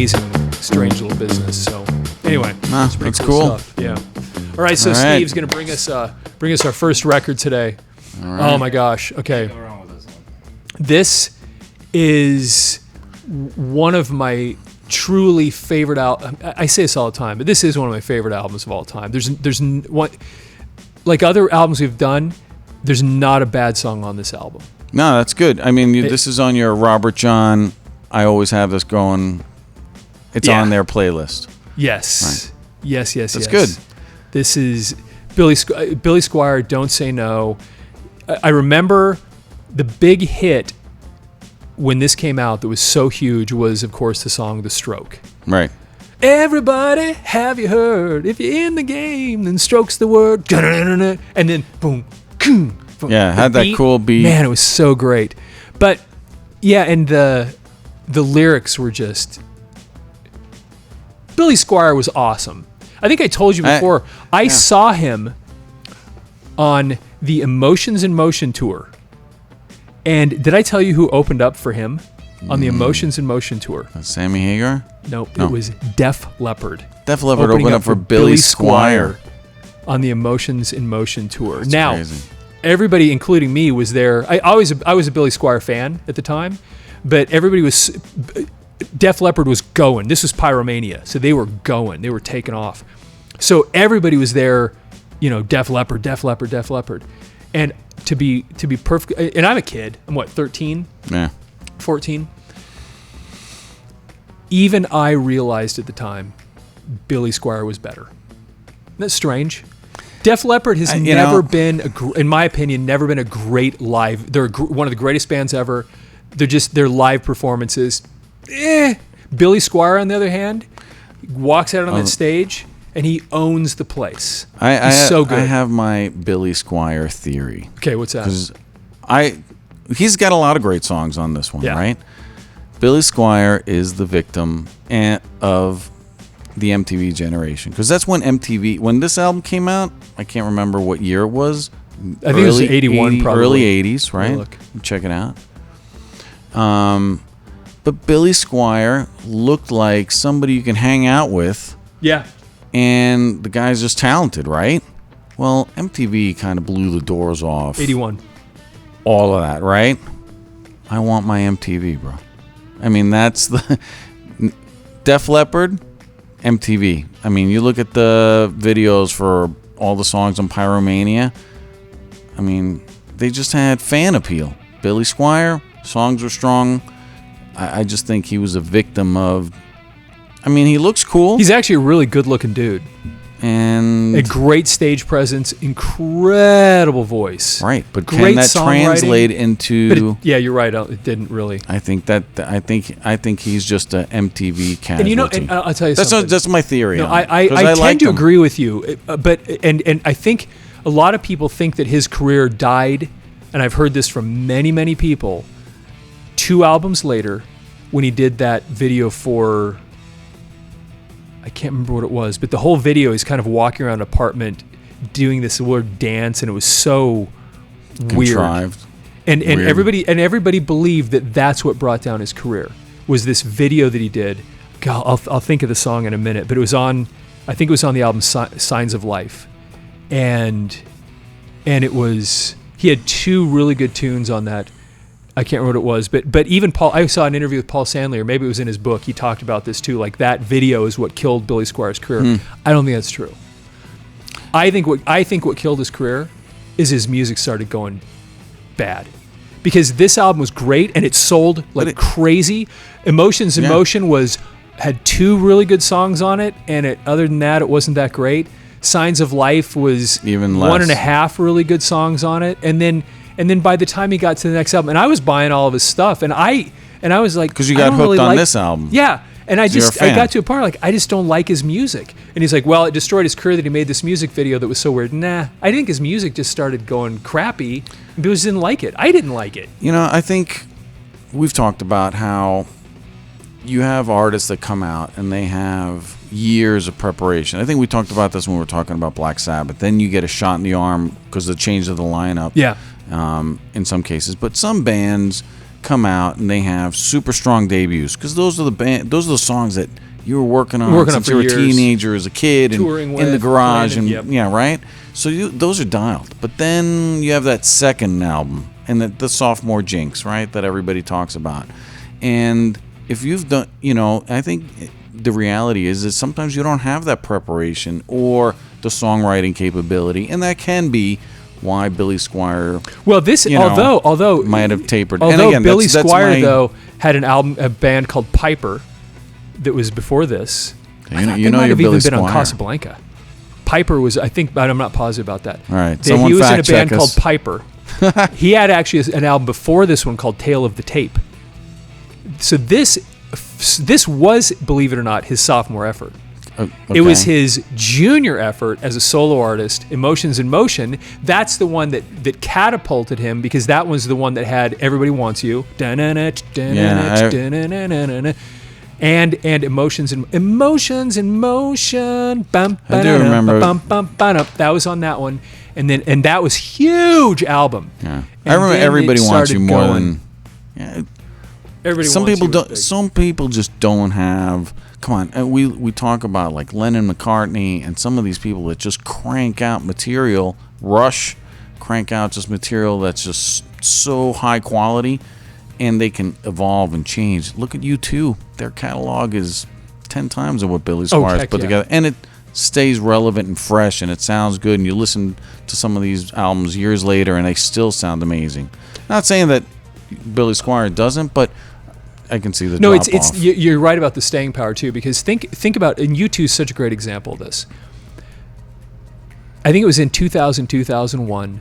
amazing, strange little business. So anyway, that's pretty cool stuff. Yeah. All right, so Steve's going to bring us our first record today. All right. Oh my gosh. Okay. This is one of my truly favorite albums. I say this all the time, but this is one of my favorite albums of all time. There's one, like other albums we've done, there's not a bad song on this album. No, that's good. I mean, this is on your Robert John. I always have this going. It's on their playlist. Yes. Right. Yes. That's good. This is Billy Squier, Don't Say No. I remember the big hit when this came out that was so huge was, of course, the song The Stroke. Right. Everybody, have you heard? If you're in the game, then Stroke's the word. And then boom, boom. Yeah, had that cool beat. Man, it was so great. But yeah, and the lyrics were just... Billy Squier was awesome. I think I told you before, I saw him on the Emotions in Motion tour. And did I tell you who opened up for him on the Emotions in Motion tour? Sammy Hagar? Nope, it was Def Leppard. Def Leppard opened up for Billy Squier on the Emotions in Motion tour. That's now, crazy. Everybody, including me, was there. I was a Billy Squier fan at the time, but everybody was. Def Leppard was going. This was Pyromania, so they were going. They were taking off. So everybody was there. Def Leppard, Def Leppard, Def Leppard, and to be perfect. And I'm a kid. I'm what, 13? Yeah. 14. Even I realized at the time Billy Squier was better. Isn't that strange? Def Leppard has never been, in my opinion, never been a great live. They're one of the greatest bands ever. Their live performances. Billy Squier, on the other hand, walks out on that stage and he owns the place. He's so good. I have my Billy Squier theory. Okay, what's that? Because he's got a lot of great songs on this one, right? Billy Squier is the victim of the MTV generation, because that's when this album came out. I can't remember what year it was. I think it was 81, probably early 80s, right? Look. Check it out. But Billy Squier looked like somebody you can hang out with. Yeah. And the guy's just talented, right? Well, MTV kind of blew the doors off. 81. All of that, right? I want my MTV, bro. I mean, that's the... Def Leppard, MTV. I mean, you look at the videos for all the songs on Pyromania. I mean, they just had fan appeal. Billy Squier, songs were strong. I just think he was a victim of... I mean, he looks cool. He's actually a really good-looking dude. And... a great stage presence, incredible voice. Right, but great can that translate into... yeah, you're right. It didn't really. I think he's just an MTV casualty. And I'll tell you something. That's my theory. No, I tend to agree with you, but I think a lot of people think that his career died, and I've heard this from many, many people. 2 albums later, when he did that video for, I can't remember what it was, but the whole video is kind of walking around an apartment doing this weird dance, and it was so contrived. Weird. And everybody believed that that's what brought down his career, was this video that he did. God, I'll think of the song in a minute, but I think it was on the album Signs of Life, and it was, he had 2 really good tunes on that. I can't remember what it was, but even Paul, I saw an interview with Paul Stanley, or maybe it was in his book. He talked about this too. Like, that video is what killed Billy Squier's career. I don't think that's true. I think what killed his career is his music started going bad, because this album was great and it sold like crazy. Emotions in Motion had 2 really good songs on it, and other than that, it wasn't that great. Signs of Life was even less. 1.5 really good songs on it, and then by the time he got to the next album, and I was buying all of his stuff, and I was like, because you got hooked on this album, and I got to a part like, I just don't like his music, and he's like, well, it destroyed his career that he made this music video that was so weird. Nah, I think his music just started going crappy, and people just didn't like it. I didn't like it. I think we've talked about how you have artists that come out and they have years of preparation. I think we talked about this when we were talking about Black Sabbath. Then you get a shot in the arm because of the change of the lineup. Yeah. In some cases, but some bands come out and they have super strong debuts, because those are the songs that you were working on since you were a teenager, as a kid, and in the garage, and yeah, right. So those are dialed. But then you have that second album and the sophomore jinx, right, that everybody talks about. And if you've done, I think the reality is that sometimes you don't have that preparation or the songwriting capability, and that can be why Billy Squier. Well, this although might have tapered. Although and again, Billy Squier though had a band called Piper that was before this. You know, they might have Billy even been Squier. on Casablanca. Piper was, I think, but I'm not positive about that. All right, he was in a band called Piper. He had actually an album before this one called Tale of the Tape. So this was, believe it or not, his sophomore effort. Okay. It was his junior effort as a solo artist, Emotions in Motion. That's the one that catapulted him, because that was the one that had Everybody Wants You. And Emotions in Motion. I do remember. That was on that one. And that was huge album. Yeah. I remember Everybody Wants You more than... Yeah. Some people just don't have... Come on, we talk about like Lennon, McCartney, and some of these people that just crank out material. Rush crank out just material that's just so high quality, and they can evolve and change. Look at U2. Their catalog is 10 times of what Billy Squier's put together, and it stays relevant and fresh, and it sounds good. And you listen to some of these albums years later, and they still sound amazing. Not saying that Billy Squier doesn't, but I can see the drop off. You're right about the staying power too, because think about, and U2 is such a great example of this. I think it was in 2000, 2001,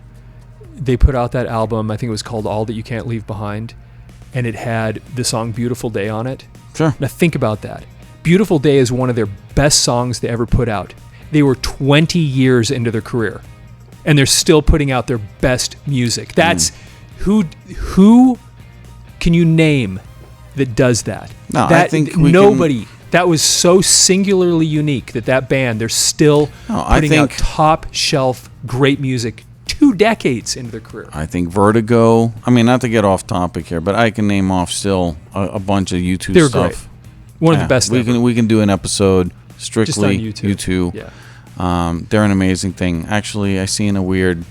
they put out that album. I think it was called All That You Can't Leave Behind, and it had the song Beautiful Day on it. Sure. Now think about that. Beautiful Day is one of their best songs they ever put out. They were 20 years into their career, and they're still putting out their best music. That's who can you name that does that? No, I think nobody. That was so singularly unique that band, they're still putting out top shelf great music 2 decades into their career. I think Vertigo. I mean, not to get off topic here, but I can name off still a bunch of U2 They're stuff. Great. One of the best. We can do an episode strictly just on U2. Yeah. They're an amazing thing. Actually, I seen a weird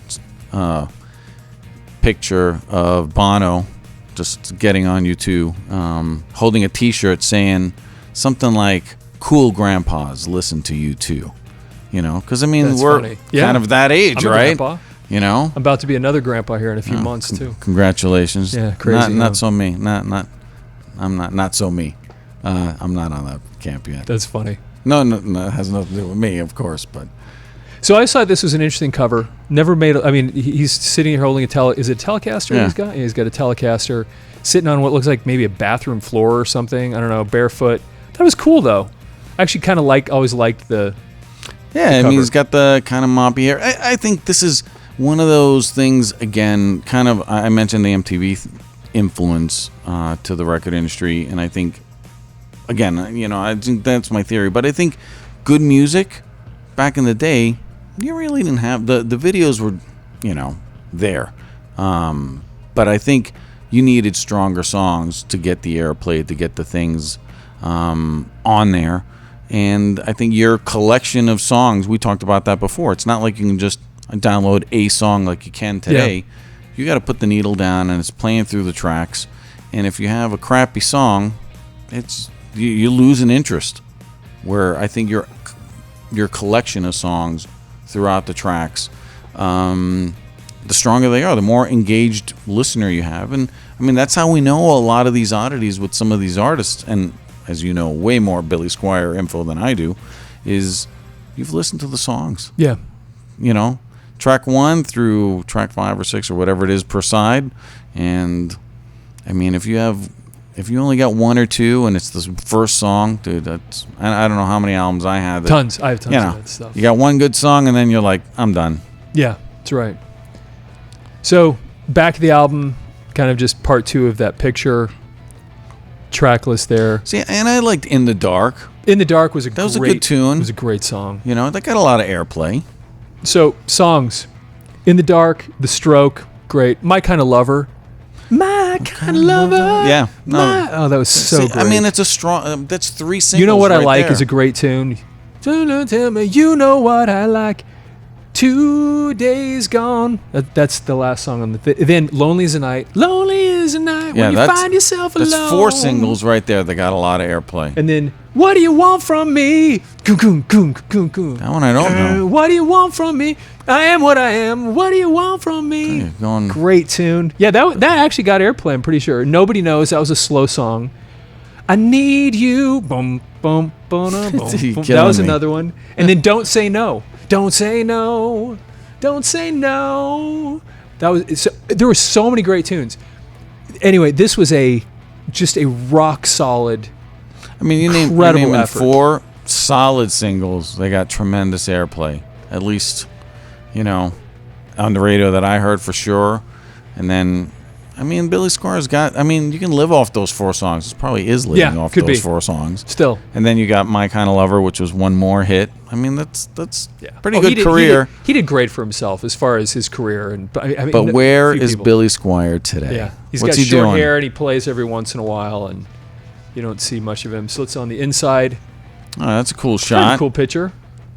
picture of Bono just getting on U2, holding a T-shirt saying something like "Cool Grandpas listen to U2," because I mean That's we're funny. kind of that age, I'm right? A grandpa. I'm about to be another grandpa here in a few months too. Congratulations! Yeah, crazy. Not so me. Not so me. I'm not on that camp yet. That's funny. No, it has nothing to do with me, of course, but. So I saw this was an interesting cover. Never made. I mean, he's sitting here holding is it a Telecaster? Yeah. He's got. Yeah, he's got a Telecaster, sitting on what looks like maybe a bathroom floor or something. I don't know, barefoot. That was cool though. I actually kind of always liked the. Yeah, I mean, he's got the kind of moppy hair. I think this is one of those things. Again, kind of. I mentioned the MTV influence to the record industry, and I think, again, I think that's my theory. But I think good music back in the day. You really didn't have the videos were, there, but I think you needed stronger songs to get the airplay, to get the things on there, and I think your collection of songs, we talked about that before. It's not like you can just download a song like you can today. Yeah. You got to put the needle down, and it's playing through the tracks. And if you have a crappy song, you lose an interest. Where I think your collection of songs throughout the tracks, the stronger they are, the more engaged listener you have. And I mean, that's how we know a lot of these oddities with some of these artists. And as you know, way more Billy Squier info than I do, is you've listened to the songs. Yeah. Track 1 through track 5 or 6 or whatever it is per side. And I mean, if you only got 1 or 2 and it's the first song, dude, I don't know how many albums I had. Tons. I have tons of that stuff. You got one good song and then you're like, I'm done. Yeah, that's right. So back to the album, kind of just part 2 of that picture track list there. See, and I liked In the Dark. In the Dark was a good tune. It was a great song. That got a lot of airplay. So songs, In the Dark, The Stroke, great. My Kind of Lover. My kind of lover. Yeah. No. Oh, that was so great. I mean, it's a strong. That's 3 singles. You know what I right like there. is a great tune. Tell me, you know what I like. 2 days gone. That's the last song on the. Then Lonely as a Night. Lonely as a night when you find yourself alone. That's 4 singles right there that got a lot of airplay. And then What Do You Want From Me? That one I don't know. What do you want from me? I am what I am. What do you want from me? Hey, going. Great tune. Yeah, that actually got airplay, I'm pretty sure. Nobody knows. That was a slow song. I Need You. Boom, boom, boom, boom, boom. That was another one. And then Don't Say No. Don't say no. Don't say no. That was there were so many great tunes. Anyway, this was just a rock solid. I mean, you name effort. 4 solid singles. They got tremendous airplay. At least, on the radio that I heard for sure. And then, I mean, Billy Squier's got. I mean, you can live off those 4 songs. It probably is living off those 4 songs. Still. And then you got My Kind of Lover, which was one more hit. I mean, that's pretty good career. He did great for himself as far as his career. But where is Billy Squier today? Yeah, What's got he short doing? hair and he plays every once in a while, and you don't see much of him. So it's on the inside. Oh, that's a cool Kind of shot. a cool picture.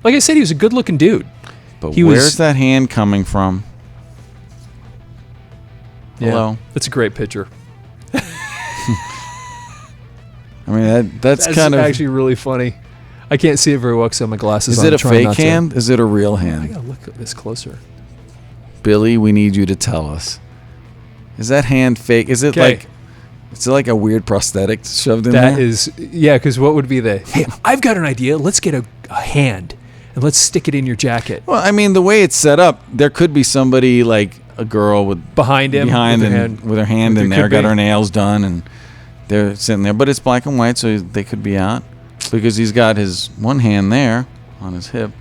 Like I said, he was a good-looking dude. But where's that hand coming from? Hello. That's a great picture. I mean, that's kind of actually really funny. I can't see it very well because I have my glasses on. Is it a fake hand? Is it a real hand? I gotta look at this closer. Billy, we need you to tell us. Is that hand fake? Is it like a weird prosthetic shoved in there? That is, because what would be hey, I've got an idea. Let's get a hand and let's stick it in your jacket. Well, I mean, the way it's set up, there could be somebody like a girl behind him with her hand in there, got her nails done, and they're sitting there. But it's black and white, so they could be out because he's got his one hand there on his hip.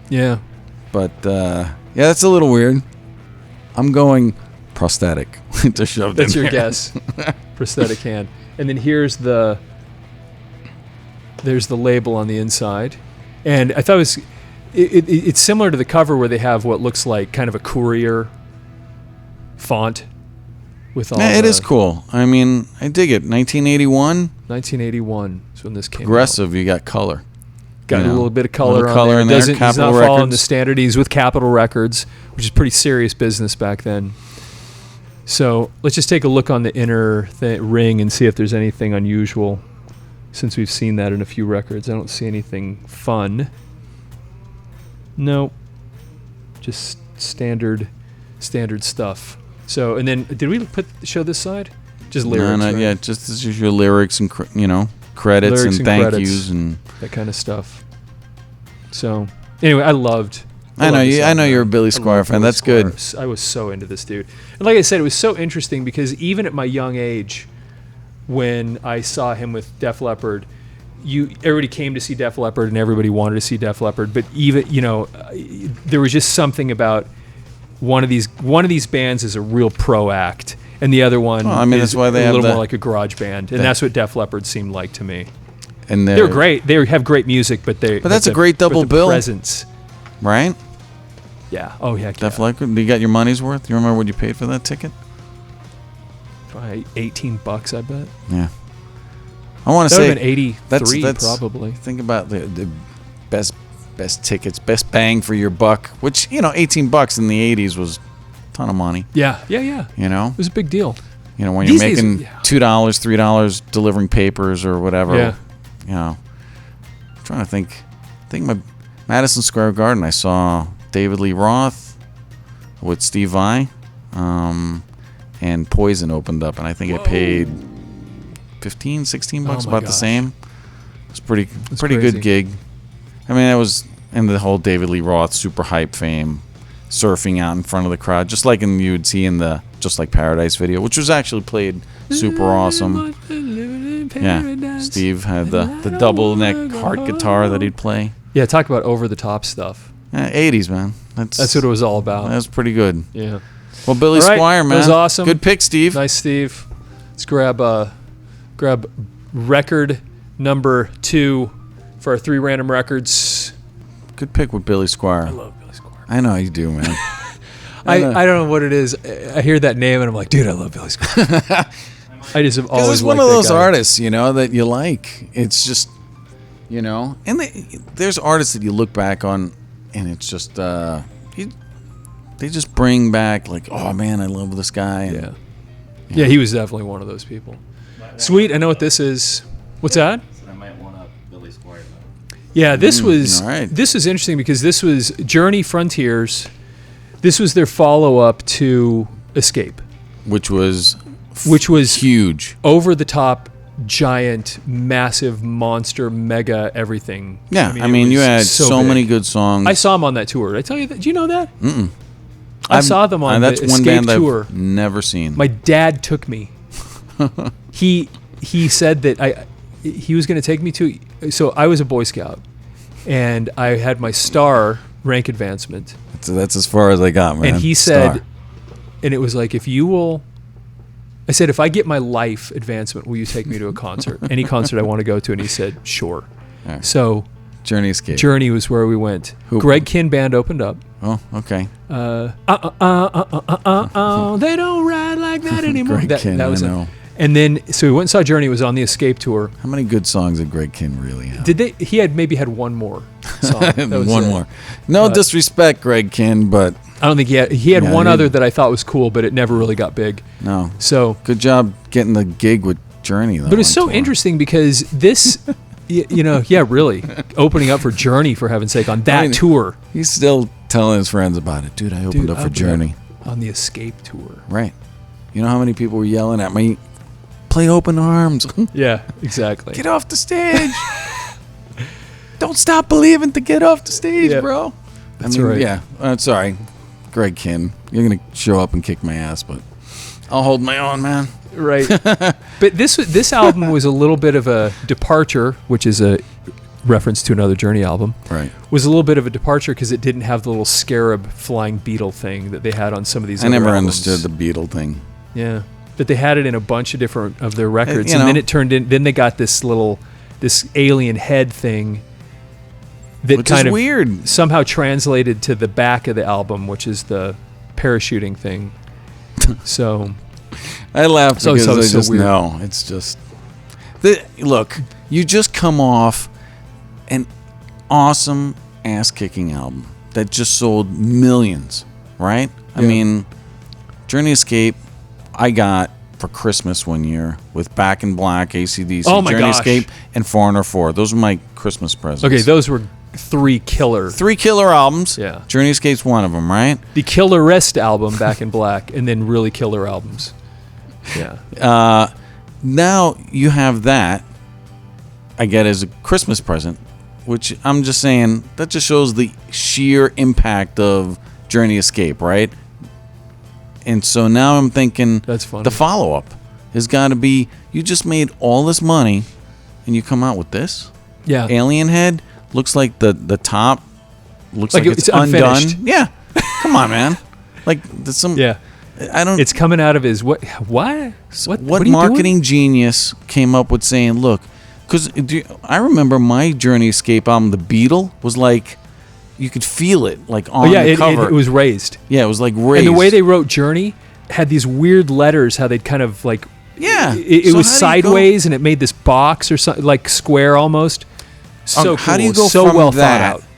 Yeah. But that's a little weird. I'm going prosthetic to shove. That's your guess. Prosthetic hand. And then there's the label on the inside. And I thought it's similar to the cover where they have what looks like kind of a courier font with all. Yeah, it is cool. I mean, I dig it. 1981. 1981 is when this came out. Progressive, you got color. Got a little bit of color on there. He's not Capitol following Records. the standard. He's with Capitol Records, which is pretty serious business back then. So let's just take a look on the inner ring and see if there's anything unusual, since we've seen that in a few records. I don't see anything fun. Nope. Just standard stuff. So, and then did we show this side? Just lyrics. No, right? yeah, just as usual lyrics and credits Lyrics and thank yous and that kind of stuff. So anyway, I know you're a Billy Squier fan. That's good. I was so into this dude. And like I said, it was so interesting because even at my young age, when I saw him with Def Leppard, everybody came to see Def Leppard and everybody wanted to see Def Leppard. But even there was just something about one of these bands is a real pro act, and the other one that's why they a have little more like a garage band, and that's what Def Leppard seemed like to me. And they're great. They have great music, but that's a great double bill. Presence, right? Yeah. Oh yeah. Def Leppard. You got your money's worth. You remember what you paid for that ticket? Probably $18, I bet. Yeah. I want to say been 83 that's probably. Think about the best tickets, best bang for your buck. Which $18 in the '80s was a ton of money. Yeah. It was a big deal. When you're making $2, $3 delivering papers or whatever. Yeah. I'm trying to think. I think my Madison Square Garden, I saw David Lee Roth with Steve Vai, and Poison opened up, and I think I paid $15, $16, about the same. It was pretty good gig. I mean, that was in the whole David Lee Roth super hype fame, surfing out in front of the crowd, just like you would see in the Just Like Paradise video, which was actually played super awesome. Yeah, Steve had the double neck heart guitar that he'd play. Yeah, talk about over the top stuff. 80s, man. That's what it was all about. That was pretty good. Yeah. Well, Billy Squier, man. That was awesome. Good pick, Steve. Nice, Steve. Let's grab record number 2 for our 3 random records. Good pick with Billy Squier. I love Billy Squier. I know you do, man. I don't know what it is. I hear that name and I'm like, dude, I love Billy Squier. I just have always He's one liked of that those guy. artists, that you like. It's just, and there's artists that you look back on, and it's just they just bring back like, oh man, I love this guy. And, yeah, he was definitely one of those people. Sweet, I know what this is. What's that? I might want a Billy Squier though. Yeah, this was all right. this was interesting because this was Journey Frontiers. This was their follow-up to Escape, which was huge, over the top, giant, massive, monster, mega everything. Yeah, it you was had so big. many good songs. I saw him on that tour. Did I tell you that? Do you know that? Mm-mm. I saw them on that's the one Escape band tour. I've never seen. My dad took me. He said that he was going to take me to. So I was a Boy Scout, and I had my star rank advancement. That's as far as I got, man. And he said, Star. and it was like, if you will. I said, if I get my life advancement, will you take me to a concert? Any concert I want to go to? And he said, sure. Right. So Journey Escape. Journey was where we went. Who? Greg Kinn Band opened up. Oh, okay. They don't ride like that anymore. Greg Kinn, that was I it. know. And then, so we went and saw Journey. It was on the Escape tour. How many good songs did Greg Kinn really have? He had maybe had one more song. That was one it. more. No disrespect, Greg Kinn, but I don't think he had Yeah, one he- other that I thought was cool, but it never really got big. no. So, Good job getting the gig with Journey, though. but it's on so tour. interesting because this, really, opening up for Journey, for heaven's sake, on that I mean, tour. He's still telling his friends about it. Dude, I opened up for Journey. On the Escape tour. Right. You know how many people were yelling at me? Play Open Arms. Yeah, exactly. Get off the stage. Don't stop believing to get off the stage, Yeah. bro. That's right. Yeah. Sorry, Greg Kinn. You're going to show up and kick my ass, but I'll hold my own, man. Right. But this album was a little bit of a departure, which is a reference to another Journey album. Right. Was a little bit of a departure because it didn't have the little scarab flying beetle thing that they had on some of these I other never albums. understood the Beatle thing. Yeah. But they had it in a bunch of different of their records. you And then know. it turned in, then they got this alien head thing that Which kind is of weird. somehow translated to the back of the album, which is the parachuting thing. So I laugh So- because so- I so just weird. know. It's just... Look, you just come off an awesome ass-kicking album that just sold millions, right? I Yeah. mean, Journey Escape, I got for Christmas one year with Back in Black, AC/DC, Oh my Journey gosh. Escape, and Foreigner 4. Those were my Christmas presents. okay, those were three killer. 3 killer albums. Yeah. Journey Escape's one of them, right? The Killerest album, Back in Black, and then really killer albums. Yeah. Now you have that, I get as a Christmas present, which I'm just saying, that just shows the sheer impact of Journey Escape, right? And so now I'm thinking That's funny. the follow-up has got to be, you just made all this money and you come out with this? Yeah. Alien Head looks like the top looks like, Like it's it's unfinished. undone. Yeah. Come on, man. Like there's some Yeah. I don't It's coming out of his what? What what are you marketing genius came up with saying, look, because I remember my Journey Escape album, The Beatle, was like, you could feel it, like on doing? Oh yeah, the cover. it was raised. Yeah, it was like raised. And the way they wrote Journey had these weird letters, how they'd kind of like, Yeah. it So was how do you go- sideways and it made this box or something, like square almost. So cool. how do you go so from well that thought out.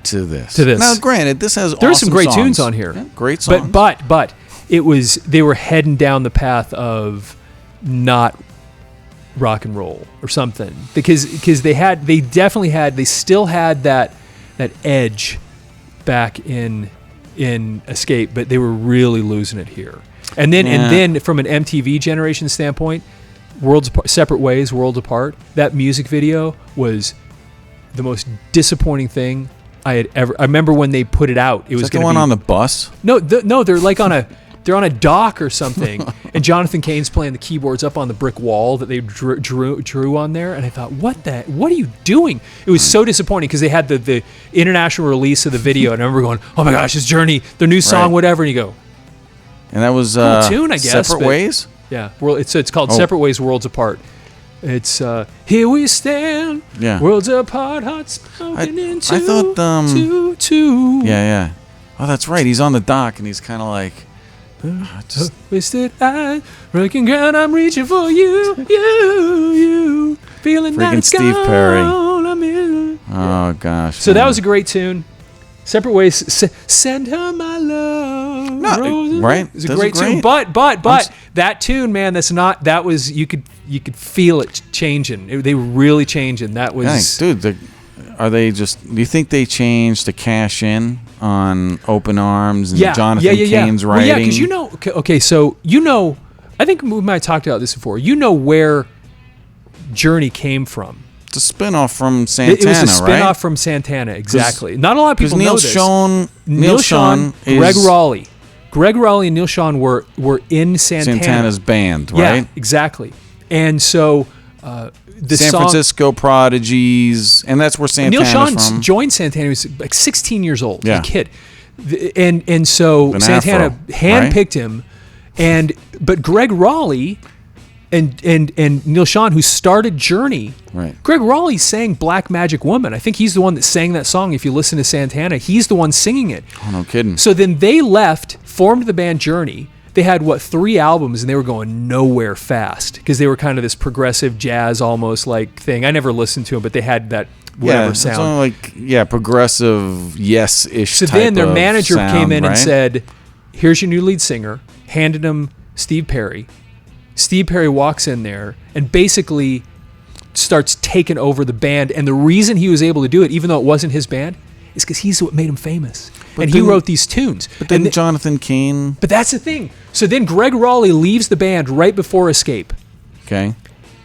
to this? To this. Now, granted, this has There's awesome some great songs. tunes on here. Yeah, great songs. But it was, they were heading down the path of not rock and roll or something, because they still had that edge back in Escape, but they were really losing it here. And then from an MTV generation standpoint, Separate Ways, Worlds Apart, that music video was the most disappointing thing I had ever. I remember when they put it out, it Is was that the going one to be on the bus? no, they're like they're on a dock or something, and Jonathan Cain's playing the keyboards up on the brick wall that they drew on there, and I thought, what are you doing? It was so disappointing because they had the international release of the video, and I remember going, oh my gosh, it's Journey, their new song, Right. whatever, and you go, And that was cool tune, I guess, Separate but- Ways? yeah, it's called Oh. Separate Ways, Worlds Apart. It's here we stand, Yeah. worlds apart, hearts broken into I thought, two. Yeah. Oh, that's right. He's on the dock, and he's kind of like, just Wasted eyes, breaking ground. I'm reaching for you, you. Feeling that Freaking it's Steve gone, Perry. I'm in. oh gosh. So that man. was a great tune. Separate Ways. Send her my love. No, roses. right? It's a Those great are tune. great. But that tune, man, that was you could feel it changing. They were really changing. That was Nice. Dude, are they just? Do you think they changed to cash in on Open Arms and Jonathan Cain's Well, writing? yeah, because okay, so I think we might have talked about this before. You know where Journey came from. It's a spinoff from Santana, It was a spinoff right? from Santana, exactly. Not a lot of people know this. Neil Schon, Greg Raleigh and Neil Schon were in Santana's band, Yeah, right? exactly. And so the San song, Francisco Prodigies, and that's where Neil Santana's Schon from. joined Santana. He was like 16 years old, Yeah. a kid, and so An Santana afro, handpicked him, but Greg Raleigh and Neil Schon, who started Journey. Right. Greg Raleigh sang Black Magic Woman. I think he's the one that sang that song. If you listen to Santana, he's the one singing it. Oh, no kidding. So then they left, formed the band Journey. They had, 3 albums, and they were going nowhere fast because they were kind of this progressive jazz almost like thing. I never listened to them, but they had that whatever yeah, sound. It's only like, progressive, yes-ish So type then their of manager sound, came in right? and said, here's your new lead singer, handed him Steve Perry. Steve Perry walks in there and basically starts taking over the band. And the reason he was able to do it, even though it wasn't his band, is because he's what made him famous. But and he then- wrote these tunes. But then And Jonathan Cain, but that's the thing. So then Greg Raleigh leaves the band right before Escape. okay,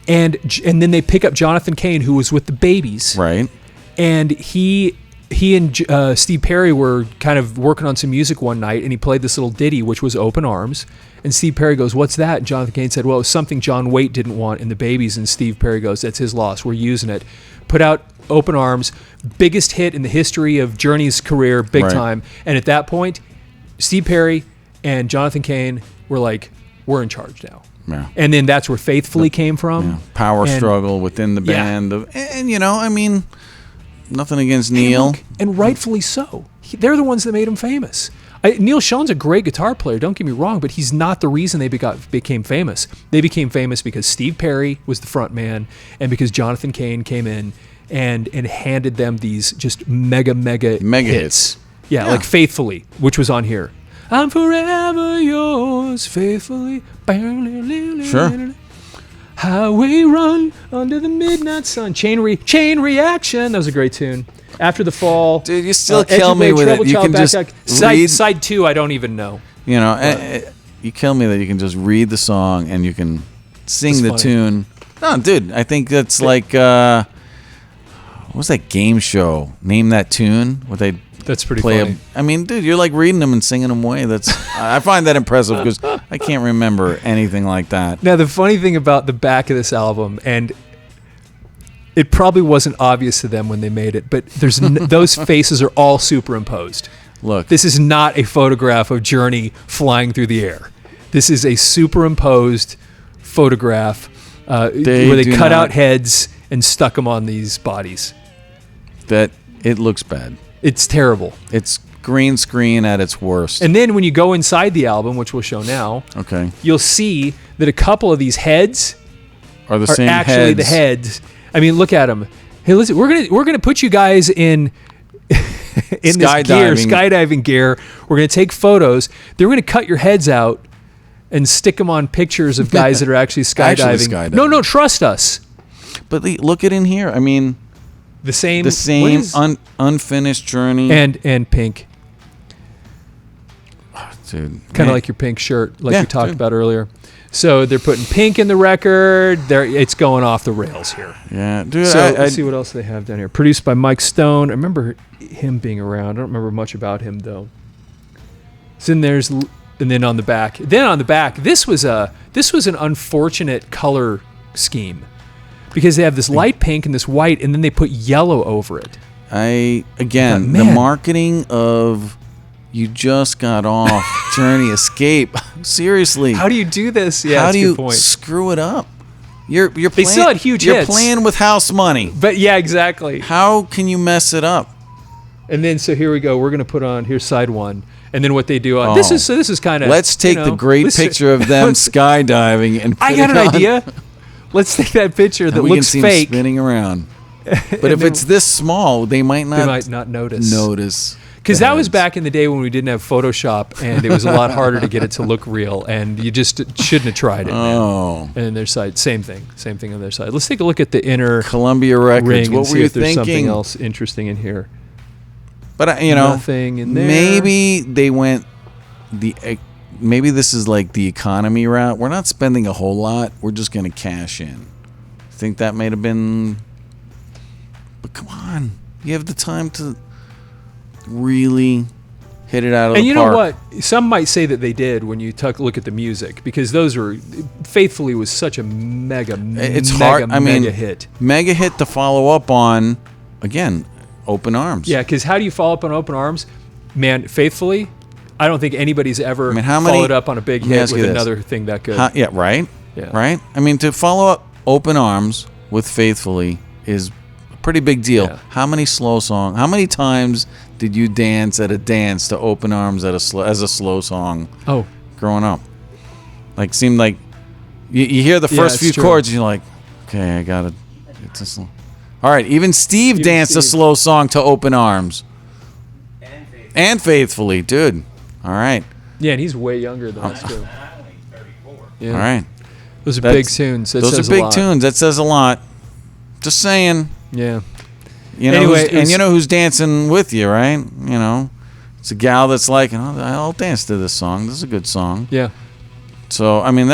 And then they pick up Jonathan Cain, who was with the Babies. right? And he and Steve Perry were kind of working on some music one night, and he played this little ditty, which was Open Arms. And Steve Perry goes, "What's that?" And Jonathan Cain said, "Well, it was something John Waite didn't want in the Babies." And Steve Perry goes, "That's his loss. We're using it." Put out Open Arms, biggest hit in the history of Journey's career, big Right. time. And at that point, Steve Perry and Jonathan Cain were like, "We're in charge now." Yeah. And then that's where Faithfully came from. Yeah. Power And- struggle within the Yeah. band. And I mean, nothing against Neil. And rightfully so. They're the ones that made him famous. Neil Schon's a great guitar player, don't get me wrong, but he's not the reason they became famous. They became famous because Steve Perry was the front man and because Jonathan Cain came in and handed them these just mega hits. Yeah, like Faithfully, which was on here. I'm forever yours, faithfully. Sure. Highway run under the midnight sun. Chain reaction. That was a great tune. After the fall. Dude, you still kill me with it. You can just read. Side 2, I don't even know. You kill me that you can just read the song and you can sing It's the funny. tune. No, dude, I think that's like, what was that game show? Name That Tune? Where they That's pretty play funny. I mean, dude, you're like reading them and singing them away. I find that impressive because I can't remember anything like that. Now, the funny thing about the back of this album, and it probably wasn't obvious to them when they made it, but there's those faces are all superimposed. Look, This is not a photograph of Journey flying through the air. This is a superimposed photograph where they do cut not- out heads and stuck them on these bodies. that it looks bad. It's terrible. It's green screen at its worst. And then when you go inside the album, which we'll show now, Okay. you'll see that a couple of these heads Are the are same actually heads. the heads. I mean, look at them. Hey, listen, we're gonna put you guys in this gear, skydiving gear. We're gonna take photos. They're gonna cut your heads out and stick them on pictures of guys that are actually skydiving. skydiving. No, trust us. But look at in here. I mean, The same the same what is- unfinished journey. and pink, Dude, kind of man. like your pink shirt, like Yeah, we talked dude. about earlier. So they're putting pink in the record. It's going off the rails here. Yeah, dude. So I, let's see what else they have down here. Produced by Mike Stone. I remember him being around. I don't remember much about him though. So then then on the back. This was an unfortunate color scheme because they have this light pink and this white, and then they put yellow over it. again, But the man. marketing of you just got off Journey Escape. Seriously, How do you do this? Yeah, how that's do a you good point. screw it up? You're They playing, still had huge You're hits. playing with house money. But yeah, exactly. How can you mess it up? And then so here we go. We're gonna put on here's side one, and then what they do on this is kind of. Let's take the great picture of them skydiving and. I got an idea. Let's take that picture that we looks can see fake. Them spinning around. But if it's this small, they might not notice. Because that was back in the day when we didn't have Photoshop, and it was a lot harder to get it to look real, and you just shouldn't have tried it. Oh. Man. And their side, same thing on their side. Let's take a look at the inner Columbia Records. ring What and were see you if there's thinking? something else interesting in here. But Nothing in there. Maybe they went maybe this is like the economy route. We're not spending a whole lot. We're just going to cash in. I think that may have been. But come on, you have the time to really hit it out of the park. And you know what? Some might say that they did when you look at the music, because those were Faithfully was such a mega hit. Mega hit to follow up on, again, Open Arms. Yeah, because how do you follow up on Open Arms? Man, Faithfully, I don't think anybody's ever followed up on a big hit with another thing that good. Right? I mean, to follow up Open Arms with Faithfully is a pretty big deal. Yeah. How many times did you dance at a dance to Open Arms as a slow song? Oh, growing up, seemed like you hear the first few chords and you're like, okay, I got it. It's a slow. All right, even Steve danced a slow song to Open Arms. And Faithfully, dude. All right. Yeah, and he's way younger than us too. Yeah. All right. Those are big tunes. Those are big tunes. That says a lot. Just saying. Yeah. Anyway, you know who's dancing with you, right? You know, it's a gal that's like, I'll dance to this song. This is a good song. Yeah. So, I mean,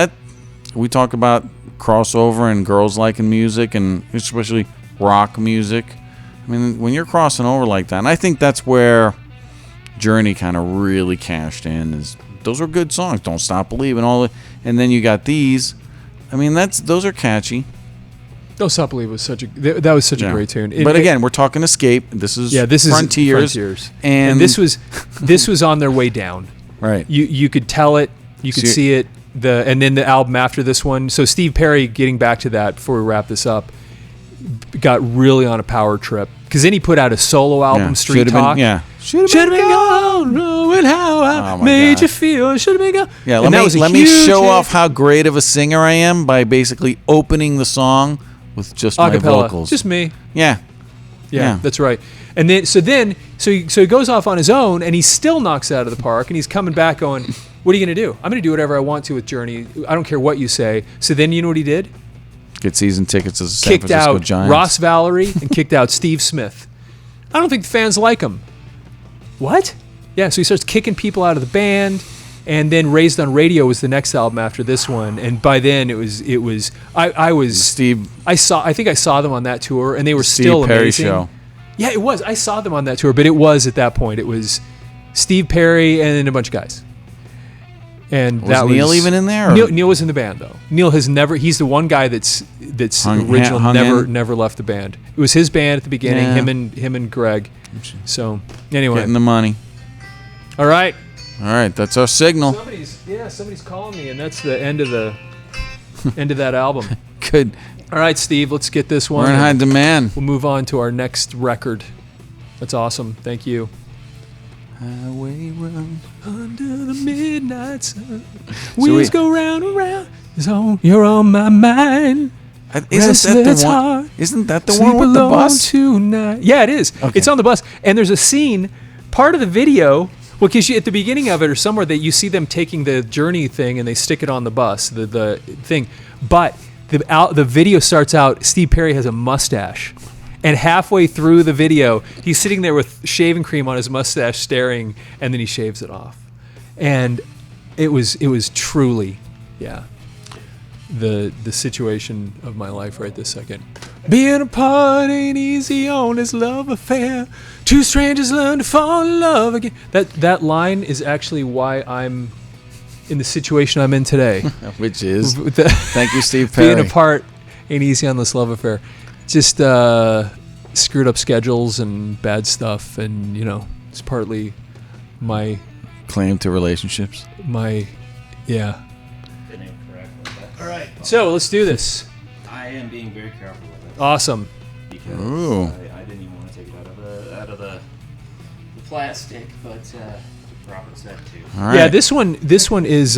we talk about crossover and girls liking music, and especially rock music. I mean, when you're crossing over like that, and I think that's where Journey kind of really cashed in. Those are good songs. Don't Stop Believing, and then you got these. I mean, those are catchy. Don't Stop Believing was such a great tune. But again, we're talking Escape. This is Frontiers. And this was on their way down. Right. You could tell it. You could see it. And then the album after this one. So Steve Perry, getting back to that before we wrap this up, got really on a power trip, because then he put out a solo album, Street Talk. Should have been gone, knowing how I made you feel. Should have been gone. Yeah, let me show off how great of a singer I am by basically opening the song with just my vocals. Just me. Yeah, that's right. And then so he goes off on his own, and he still knocks it out of the park, and he's coming back going, what are you going to do? I'm going to do whatever I want to with Journey. I don't care what you say. So then you know what he did? Get season tickets to the San Francisco Giants. Kicked out Ross Valerie and kicked out Steve Smith. I don't think the fans like him. What? Yeah, so he starts kicking people out of the band, and then Raised on Radio was the next album after this one, and by then I think I saw them on that tour, and they were still Perry amazing. Show. Yeah, it was. I saw them on that tour, but it was at that point. It was Steve Perry and then a bunch of guys. And was Neil even in there? Neil was in the band though. Neil has never. He's the one guy that's original. Never left the band. It was his band at the beginning. Yeah. Him and Greg. So anyway, getting the money. All right. That's our signal. Somebody's calling me, and that's the end of that album. Good. All right, Steve. Let's get this one. We're in high demand. We'll move on to our next record. That's awesome. Thank you. Highway run under the midnight sun. Wheels go round and round. You're on my mind. Isn't that the one with the bus? Tonight. Yeah, it is. Okay. It's on the bus. And there's a scene, part of the video, because at the beginning of it or somewhere that you see them taking the Journey thing and they stick it on the bus, the thing. But the video starts out, Steve Perry has a mustache. And halfway through the video, he's sitting there with shaving cream on his mustache staring, and then he shaves it off. And it was truly, the situation of my life right this second. Being apart ain't easy on this love affair. Two strangers learn to fall in love again. That line is actually why I'm in the situation I'm in today. Which is, thank you, Steve Perry. Being apart ain't easy on this love affair. Just screwed up schedules and bad stuff, and it's partly my claim to relationships. All right, so let's do this. I am being very careful with it. Awesome. Because I didn't even want to take it out of the plastic, but Robert said too. All right. Yeah, this one is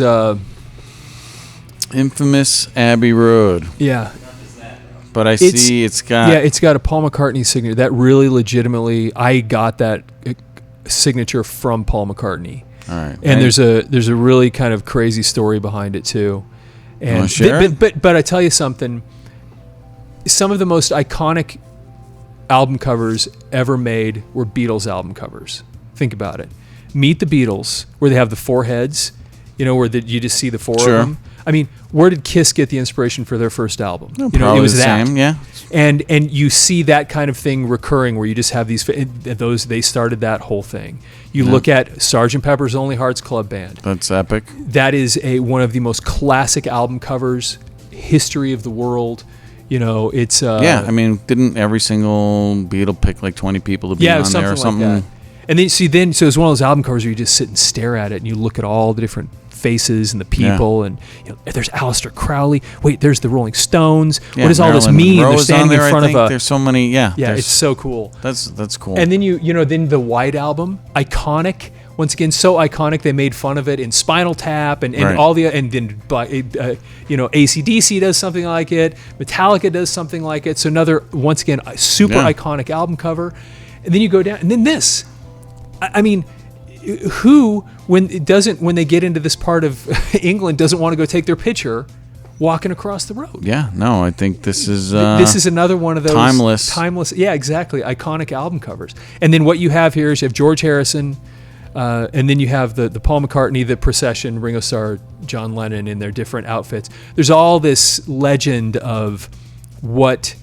Infamous Abbey Road. yeah. But I see it's got... Yeah, it's got a Paul McCartney signature. That really legitimately, I got that signature from Paul McCartney. All right. And there's a really kind of crazy story behind it too. And wanna share it? but I tell you something. Some of the most iconic album covers ever made were Beatles album covers. Think about it. Meet the Beatles, where they have the four heads, where you just see the four Sure. of them. I mean, where did Kiss get the inspiration for their first album? No, It probably was the that. same, yeah. And you see that kind of thing recurring, where you just have they started that whole thing. You look at Sgt. Pepper's Lonely Hearts Club Band. That's epic. That is one of the most classic album covers, history of the world. It's Yeah, I mean, didn't every single Beatle pick like 20 people to be on there or something? like that. And then so it's one of those album covers where you just sit and stare at it, and you look at all the different faces and the people, and there's Aleister Crowley. Wait, there's the Rolling Stones. Yeah, what does all this Marilyn mean? Monroe They're is standing on there, in front I think. of a. There's so many. Yeah, Yeah, it's so cool. That's cool. And then then the White Album, iconic. Once again, so iconic they made fun of it in Spinal Tap and Right. all the and then AC/DC does something like it, Metallica does something like it. So another once again a super iconic album cover, and then you go down and then this. I mean, who when they get into this part of England doesn't want to go take their picture walking across the road? Yeah, no, I think this is Another one of those timeless. Yeah, exactly, iconic album covers. And then what you have here is you have George Harrison. And then you have the Paul McCartney, the Procession, Ringo Starr, John Lennon in their different outfits. There's all this legend of what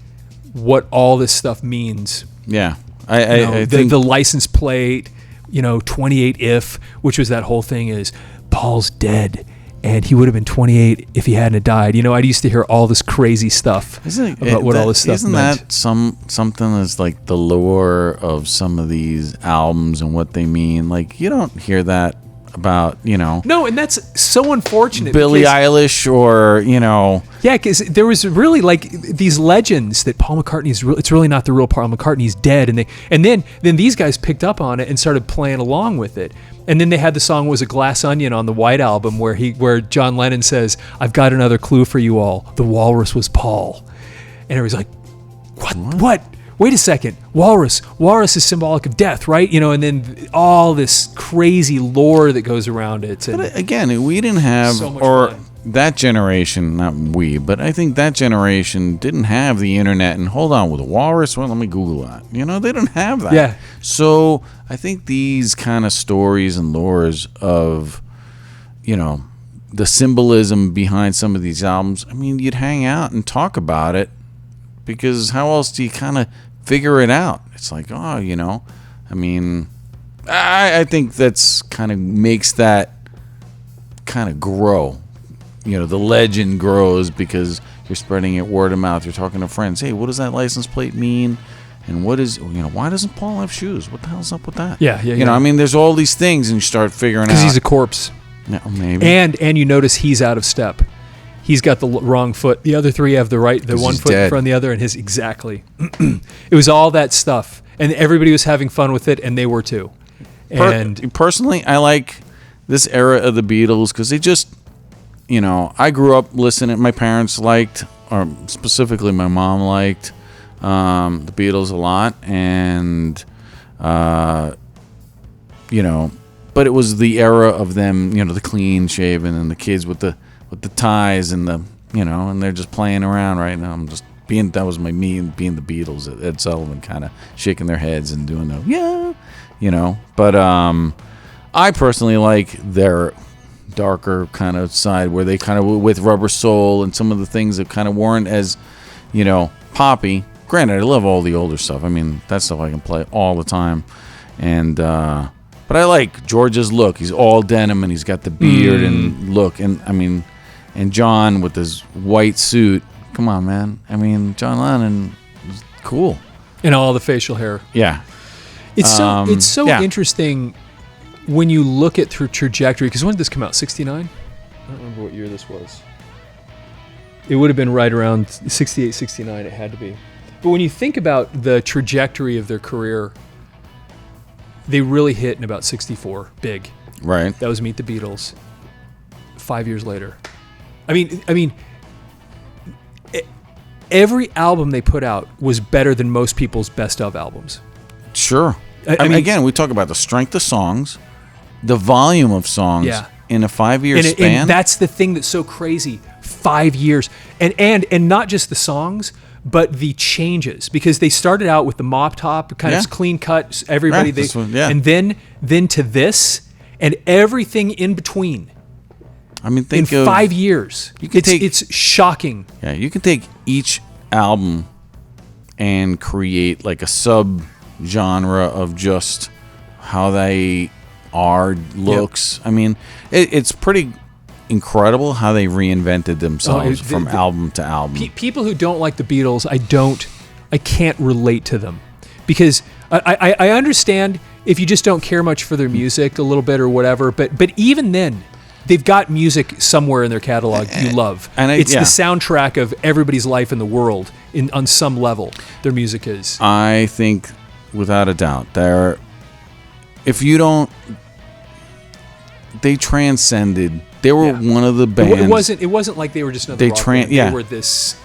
all this stuff means. Yeah, I think the license plate, 28 if, which was that whole thing is Paul's dead. And he would have been 28 if he hadn't died. I used to hear all this crazy stuff about what all this stuff meant. Isn't that something that's like the lore of some of these albums and what they mean? Like, you don't hear that about, No, and that's so unfortunate. Billie because- Eilish or, Yeah, because there was really like these legends that Paul McCartney's it's really not the real Paul McCartney. He's dead, and then these guys picked up on it and started playing along with it. And then they had the song "Was a Glass Onion" on the White Album, where John Lennon says, "I've got another clue for you all. The walrus was Paul," and everybody's like, "What? Wait a second. Walrus is symbolic of death, right?" And then all this crazy lore that goes around it. And But again, we didn't have, So much or fun. that generation, not we, but I think that generation didn't have the internet. And hold on, with a walrus, well, let me Google that. They didn't have that. Yeah. So I think these kind of stories and lores of, the symbolism behind some of these albums, I mean, you'd hang out and talk about it, because how else do you kind of figure it out? It's like, I mean, I think that's kind of makes that kind of grow. The legend grows because you're spreading it word of mouth. You're talking to friends. Hey, what does that license plate mean? And what is, why doesn't Paul have shoes? What the hell's up with that? Yeah. I mean, there's all these things, and you start figuring out. because he's a corpse. Yeah, maybe. And you notice he's out of step. He's got the wrong foot. The other three have the right, the 'Cause one he's foot in dead. front of the other, and his exactly. It was all that stuff, and everybody was having fun with it, and they were too. And Personally, I like this era of the Beatles because they just, I grew up listening. My parents liked, or specifically my mom liked, the Beatles a lot, and but it was the era of them, the clean shaven and the kids with the ties and the, and they're just playing around right now. I'm just being the Beatles, Ed Sullivan kind of shaking their heads and doing but I personally like their darker kind of side where they kind of with Rubber Soul and some of the things that kind of weren't as, poppy. Granted, I love all the older stuff. I mean, that stuff I can play all the time. And but I like George's look. He's all denim and he's got the beard and look. And I mean, and John with his white suit. Come on, man. I mean, John Lennon was cool. and all the facial hair. Yeah. It's so yeah. interesting when you look at through trajectory. Because when did this come out? 69? I don't remember what year this was. It would have been right around 68, 69. It had to be. But when you think about the trajectory of their career, They really hit in about 64, big. Right. That was Meet the Beatles. 5 years later. I mean, every album they put out was better than most people's best of albums. Sure. I mean, again, we talk about the strength of songs, the volume of songs in a 5-year span. And that's the thing that's so crazy. 5 years. And not just the songs, but the changes. Because they started out with the mop top, kind of clean cut, everybody. And then to this, and everything in between. I mean, in 5 years. It's shocking. Yeah, you can take each album and create like a sub-genre of just how they are, looks. Yep. I mean, it's pretty incredible how they reinvented themselves from album to album. People who don't like the Beatles, I can't relate to them. Because I understand if you just don't care much for their music a little bit or whatever, but even then, they've got music somewhere in their catalog you love. And it's the soundtrack of everybody's life in the world on some level. Their music is. I think, without a doubt, they transcended. They were one of the bands. It wasn't like they were just another rock band. They were this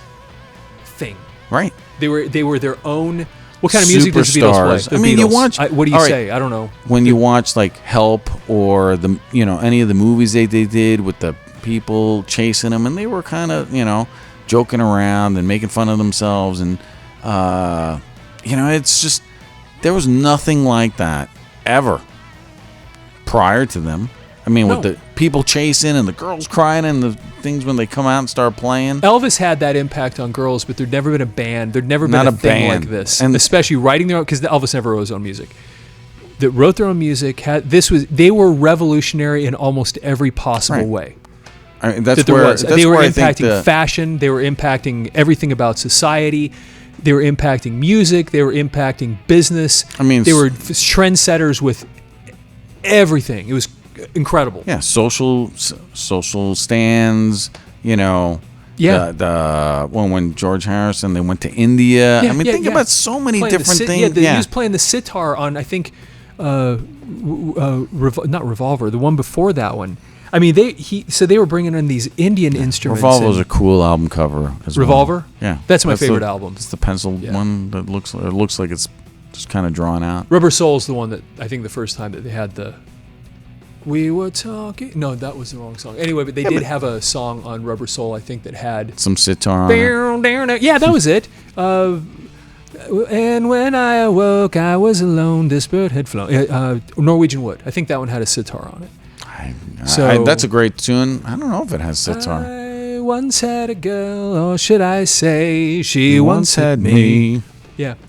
thing. Right. They were their own. What kind of music does the Beatles play? You watch. What do you say? I don't know. When you watch like Help or any of the movies they did with the people chasing them, and they were kind of joking around and making fun of themselves, and it's just there was nothing like that ever prior to them. I mean, with the people chasing and the girls crying and the things when they come out and start playing. Elvis had that impact on girls, but there'd never been a band. There'd never been a thing like this. And especially writing their own, because Elvis never wrote his own music. That wrote their own music. They were revolutionary in almost every possible way. I mean, they were impacting fashion. They were impacting everything about society. They were impacting music. They were impacting business. I mean, they were trendsetters with everything. It was incredible. Yeah, social stands, the one when George Harrison, they went to India. Think about so many different things. He was playing the sitar on, I think, not Revolver, the one before that one. I mean, they were bringing in these Indian instruments. Revolver was a cool album cover as Revolver? Well. Yeah. That's my favorite album. It's the pencil one that looks like it's just kind of drawn out. Rubber Soul's the one that I think the first time that they had the We Were Talking. No, that was the wrong song. Anyway, but they did have a song on Rubber Soul, I think, that had some sitar on it. Yeah, that was it. And when I awoke, I was alone. This bird had flown. Norwegian Wood. I think that one had a sitar on it. That's a great tune. I don't know if it has sitar. I once had a girl, or should I say, she once had me. Yeah. That's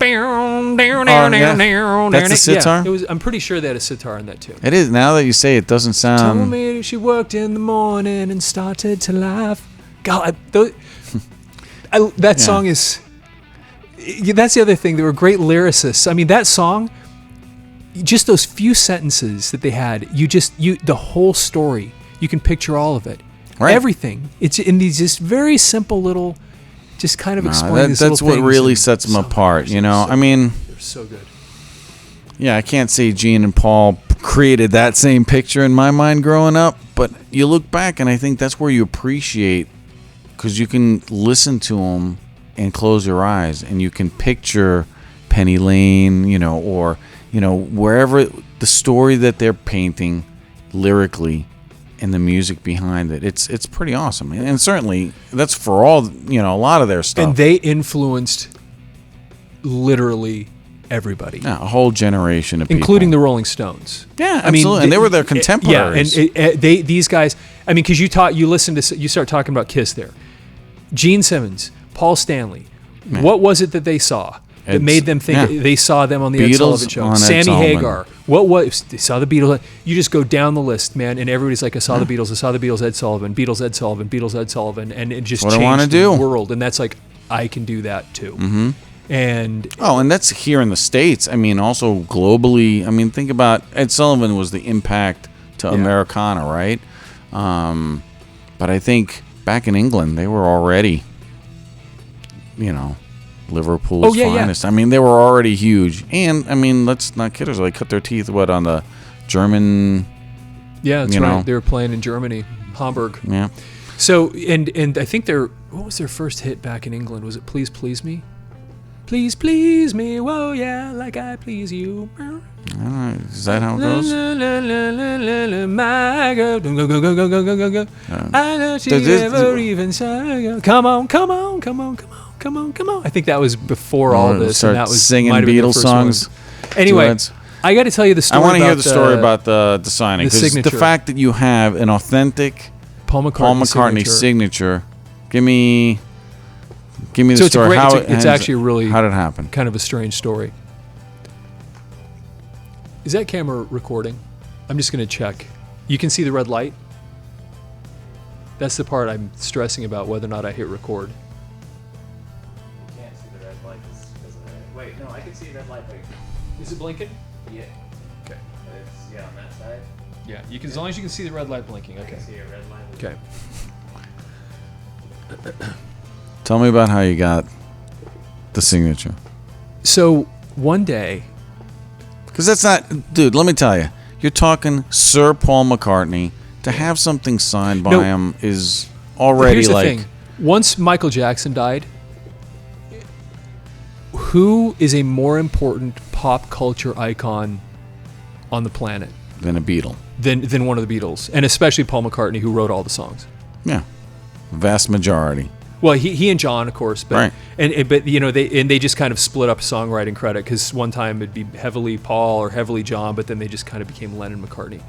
the sitar? Yeah, I'm pretty sure they had a sitar in that too. It is. Now that you say it, doesn't sound. Told me she worked in the morning and started to laugh. God, that song is. That's the other thing. They were great lyricists. I mean, that song, just those few sentences that they had, the whole story, you can picture all of it. Right. Everything. It's in these just very simple little, just kind of explain these little things. That's what really sets them apart, I mean. They're so good. Yeah, I can't say Gene and Paul created that same picture in my mind growing up, but you look back and I think that's where you appreciate, because you can listen to them and close your eyes and you can picture Penny Lane, or wherever the story that they're painting lyrically and the music behind it. It's pretty awesome. And certainly that's for all, a lot of their stuff. And they influenced literally everybody. Yeah, a whole generation of people. Including the Rolling Stones. Yeah, absolutely. And they were their contemporaries. Yeah, and these guys, I mean, because you start talking about Kiss there. Gene Simmons, Paul Stanley. Yeah. What was it that they saw that made them think they saw them on the Ed Sullivan Show? Sammy Hagar. They saw the Beatles. You just go down the list, man, and everybody's like, I saw the Beatles, Ed Sullivan, Beatles, Ed Sullivan, Beatles, Ed Sullivan, and it just changed the world. And that's like, I can do that too. Mm-hmm. And that's here in the States. I mean, also globally. I mean, think about Ed Sullivan was the impact to Americana, right? But I think back in England, they were already, Liverpool's Oh, yeah. finest. I mean, they were already huge, and I mean, let's not kid ourselves. They cut their teeth on the German. Yeah, that's You right. know. They were playing in Germany, Hamburg. Yeah. So and I think what was their first hit back in England? Was it Please Please Me? Please please me, whoa yeah, like I please you. I don't know. Is that how it goes? My girl, go. I know she never even saw. Come on. I think that was before all this, Start and that was singing might have been the Beatles first songs. one. Anyway, I got to tell you the story. I want to hear about the story about the signing, the because the signature. fact that you have an authentic Paul Paul McCartney signature. Give me the So it's a story. great- it's actually really- how did it happen? kind of a strange story. Is that camera recording? I'm just going to check. You can see the red light? That's the part I'm stressing about, whether or not I hit record. You can't see the red light because of the... Wait, no, I can see red light. Wait. Is it blinking? Yeah. Okay. It's, on that side. Yeah, you can, as long as you can see the red light blinking. I Okay. can see a red light. Okay. Tell me about how you got the signature. So one day, Because that's not, dude. Let me tell you, you're talking Sir Paul McCartney. To have something signed by No. him is already here's the like. thing. Once Michael Jackson died, who is a more important pop culture icon on the planet Than a Beatle. than one of the Beatles, and especially Paul McCartney, who wrote all the songs? Yeah, vast majority. Well, he and John, of course, but Right. but they just kind of split up songwriting credit, because one time it'd be heavily Paul or heavily John, but then they just kind of became Lennon McCartney.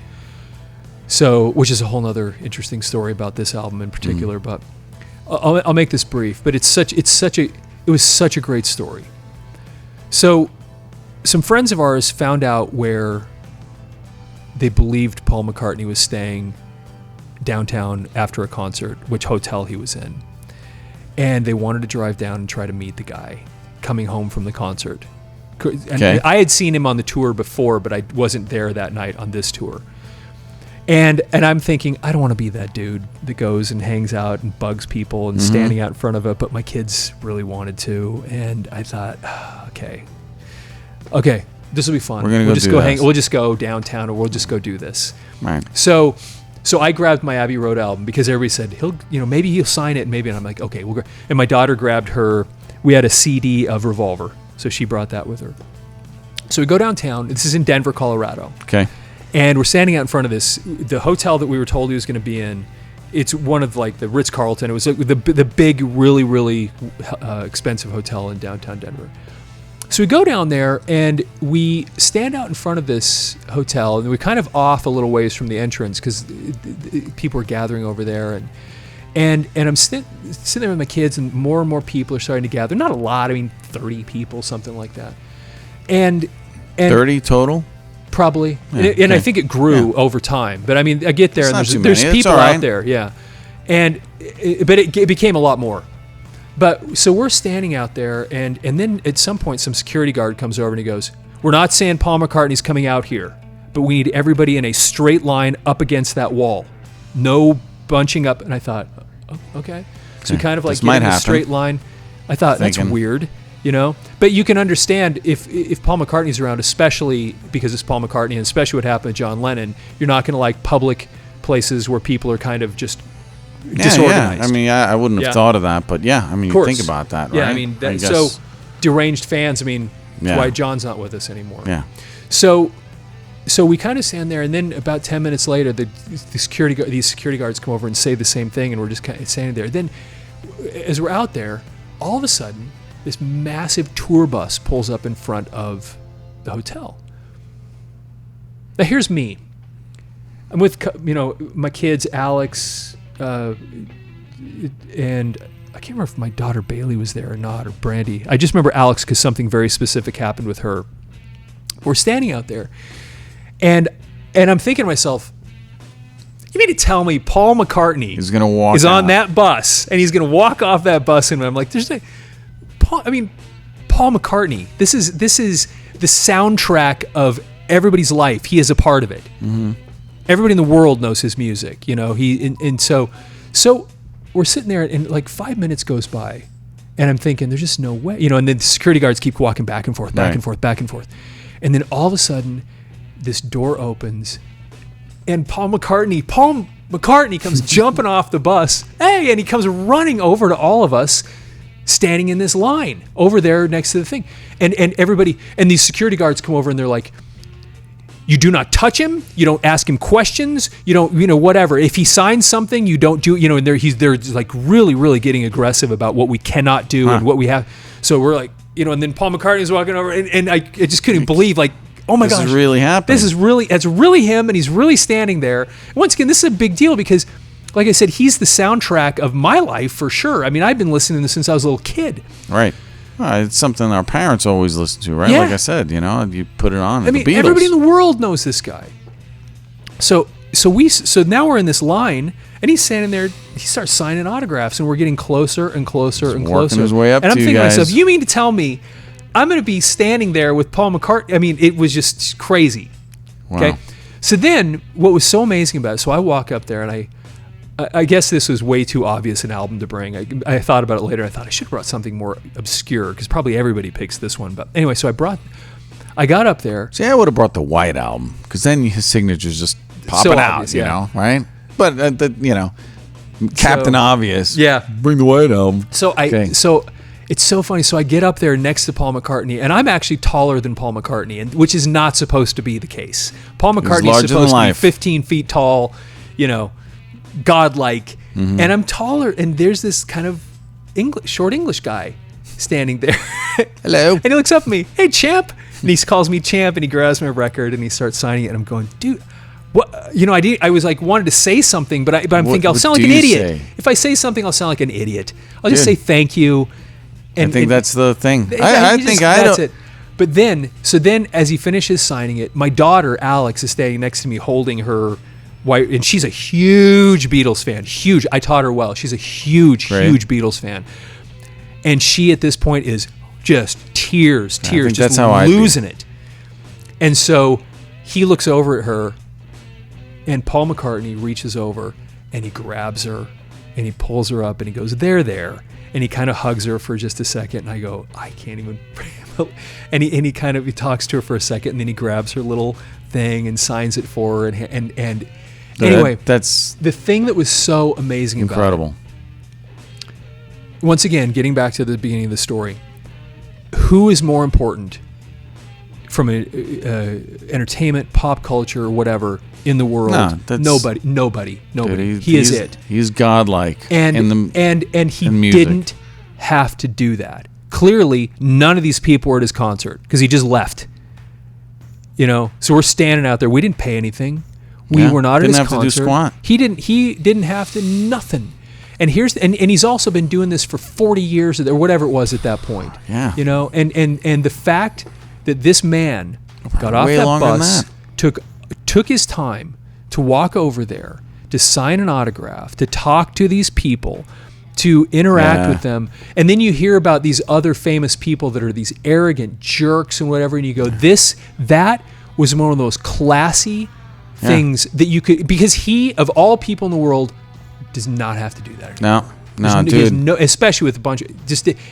So, which is a whole nother interesting story about this album in particular. But I'll make this brief. But it was such a great story. So, some friends of ours found out where they believed Paul McCartney was staying downtown after a concert, which hotel he was in. And they wanted to drive down and try to meet the guy coming home from the concert. And Okay. I had seen him on the tour before, but I wasn't there that night on this tour. And I'm thinking, I don't want to be that dude that goes and hangs out and bugs people and standing out in front of it, but my kids really wanted to. And I thought, okay, this will be fun. We're gonna we'll go just do go this. we'll just go downtown, or we'll just go do this. Right. So I grabbed my Abbey Road album, because everybody said maybe he'll sign it, maybe. And I'm like, okay, we'll go. And my daughter grabbed her. We had a CD of Revolver, so she brought that with her. So we go downtown. This is in Denver, Colorado, Okay. and we're standing out in front of the hotel that we were told he was going to be in. It's one of like the Ritz-Carlton. It was the big, really, really expensive hotel in downtown Denver. So we go down there and we stand out in front of this hotel, and we're kind of off a little ways from the entrance because people are gathering over there, and I'm sitting there with my kids, and more people are starting to gather. Not a lot, I mean 30 people, something like that, and 30 total. probably, Yeah, and okay. I think it grew over time. But I mean, I get there It's and not too there's many. It's people all right. out there, yeah, but it became a lot more. But so we're standing out there, and then at some point, some security guard comes over and he goes, "We're not saying Paul McCartney's coming out here, but we need everybody in a straight line up against that wall, no bunching up." And I thought, oh, okay. So we kind of like This get might in a happen. straight line. I thought that's Thinking. weird, But you can understand if Paul McCartney's around, especially because it's Paul McCartney, and especially what happened with John Lennon, you're not going to like public places where people are kind of just disorganized. Yeah. I mean, I wouldn't have Yeah. thought of that, but yeah, I mean, Of you course. think about that, right? Yeah, I mean, guess- so deranged fans. I mean, that's Yeah. why John's not with us anymore. yeah. So we kind of stand there, and then about 10 minutes later, these security guards come over and say the same thing, and we're just kind of standing there. Then, as we're out there, all of a sudden, this massive tour bus pulls up in front of the hotel. Now, here's me. I'm with my kids, Alex, and I can't remember if my daughter Bailey was there or not, or Brandy. I just remember Alex because something very specific happened with her. We're standing out there, and I'm thinking to myself, you mean to tell me Paul McCartney He's gonna walk is on out. that bus, and he's going to walk off that bus, and I'm like, Paul McCartney. This is the soundtrack of everybody's life. He is a part of it. Mm-hmm. Everybody in the world knows his music. So we're sitting there, and like 5 minutes goes by, And I'm thinking, there's just no way, and then the security guards keep walking back and forth, back and forth, back and forth. And then all of a sudden, this door opens, and Paul McCartney comes jumping off the bus. Hey, and he comes running over to all of us, standing in this line over there next to the thing. And everybody, and these security guards come over and they're like, you do not touch him. You don't ask him questions. You don't, whatever. If he signs something, you don't do, and they're like really, really getting aggressive about what we cannot do and what we have. So we're like, and then Paul McCartney's walking over and I just couldn't believe, like, oh my gosh. This is really happening. It's really him, and he's really standing there. And once again, this is a big deal because, like I said, he's the soundtrack of my life for sure. I mean, I've been listening to this since I was a little kid. Right. It's something our parents always listen to, right? Yeah. Like I said, you put it on. I mean, the Beatles. everybody in the world knows this guy. So now we're in this line, and he's standing there. He starts signing autographs, and we're getting closer and closer and closer. Working his way up and I'm to you thinking to guys. myself, you mean to tell me I'm going to be standing there with Paul McCartney? I mean, it was just crazy. Wow. Okay. So then, what was so amazing about it? So I walk up there, and I guess this was way too obvious an album to bring. I thought about it later. I thought I should have brought something more obscure because probably everybody picks this one. But anyway, so I got up there. See, I would have brought the White Album because then his signature's just popping So out, obvious, yeah. right? But Captain Obvious. Yeah. Bring the White Album. So so it's so funny. So I get up there next to Paul McCartney, and I'm actually taller than Paul McCartney, and which is not supposed to be the case. Paul McCartney is supposed to be 15 feet tall, godlike, and I'm taller. And there's this kind of short English guy standing there. Hello. And he looks up at me, hey, champ. And he calls me champ, and he grabs my record, and he starts signing it. And I'm going, dude, what? I was like, wanted to say something, but I'm thinking I'll sound like an idiot. Say? If I say something, I'll sound like an idiot. I'll just say thank you. And I think that's the thing. That's it. But then as he finishes signing it, my daughter Alex is standing next to me, holding her white, and she's a huge Beatles fan. Huge. I taught her well. She's a huge Beatles fan, and she at this point is just tears, just that's how losing it. And so he looks over at her, and Paul McCartney reaches over and he grabs her and he pulls her up and he goes, there. And he kind of hugs her for just a second, and I go, I can't even. And he talks to her for a second, and then he grabs her little thing and signs it for her. And anyway, that's the thing that was so amazing incredible. about it. Once again, getting back to the beginning of the story, who is more important from entertainment, pop culture, whatever in the world? Nobody. Dude, he is it. He's godlike, and he didn't have to do that. Clearly, none of these people were at his concert because he just left. So we're standing out there. We didn't pay anything. We were not at his concert. Didn't have to do squat. He didn't have to nothing. And he's also been doing this for 40 years or whatever it was at that point. Yeah. And the fact that this man got off Way that longer bus, than that. took his time to walk over there, to sign an autograph, to talk to these people, to interact with them. And then you hear about these other famous people that are these arrogant jerks and whatever, and you go, that was one of those classy things that you could, because he, of all people in the world, does not have to do that anymore. No, dude. Especially with a bunch of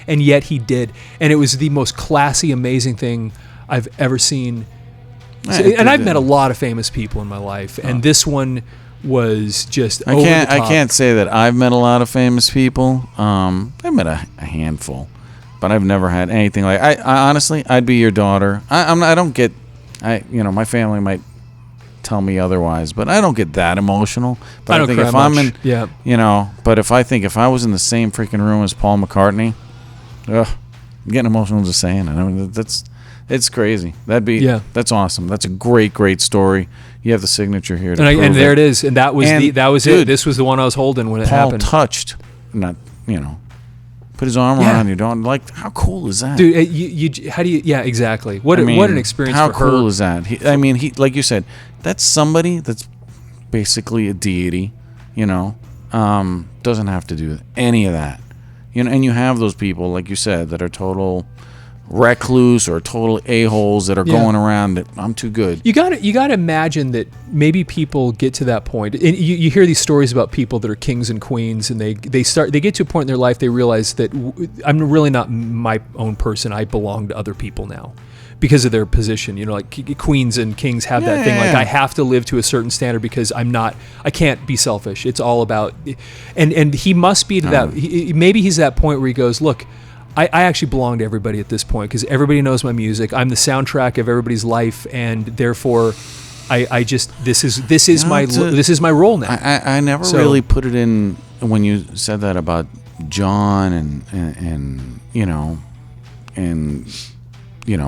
and yet he did, and it was the most classy, amazing thing I've ever seen. And I've met a lot of famous people in my life, and this one was just over the top. I can't say that I've met a lot of famous people. I've met a handful, but I've never had anything like. I honestly, I'd be your daughter. I don't get. My family might tell me otherwise, but I don't get that emotional. But I think if I'm in, but if I was in the same freaking room as Paul McCartney, I'm getting emotional just saying it. I mean, it's crazy. That's awesome. That's a great story. You have the signature here to prove and there it is. And that was dude, it. This was the one I was holding when it Paul happened. touched, not put his arm around your dog. Like, how cool is that, dude? How do you? Yeah, exactly. What an experience. How for her. cool is that? He like you said, that's somebody that's basically a deity. Doesn't have to do any of that. And you have those people, like you said, that are total recluse or total a-holes that are going around that I'm too good. You got to imagine that maybe people get to that point, and you hear these stories about people that are kings and queens, and they get to a point in their life they realize that I'm really not my own person. I belong to other people now because of their position. You know, like queens and kings have that thing. Like I have to live to a certain standard because I can't be selfish. It's all about, and he must be to that. Maybe he's at that point where he goes, look, I actually belong to everybody at this point because everybody knows my music. I'm the soundtrack of everybody's life, and therefore, I just this is my role now. I never really put it in when you said that about John and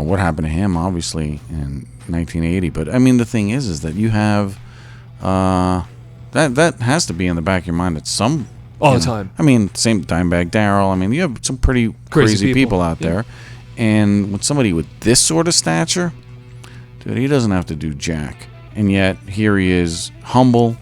what happened to him, obviously in 1980. But I mean, the thing is that you have that has to be in the back of your mind at some. All the time. I mean, same Dimebag Darrell. I mean, you have some pretty crazy people out there. And with somebody with this sort of stature, dude, he doesn't have to do jack. And yet, here he is, humble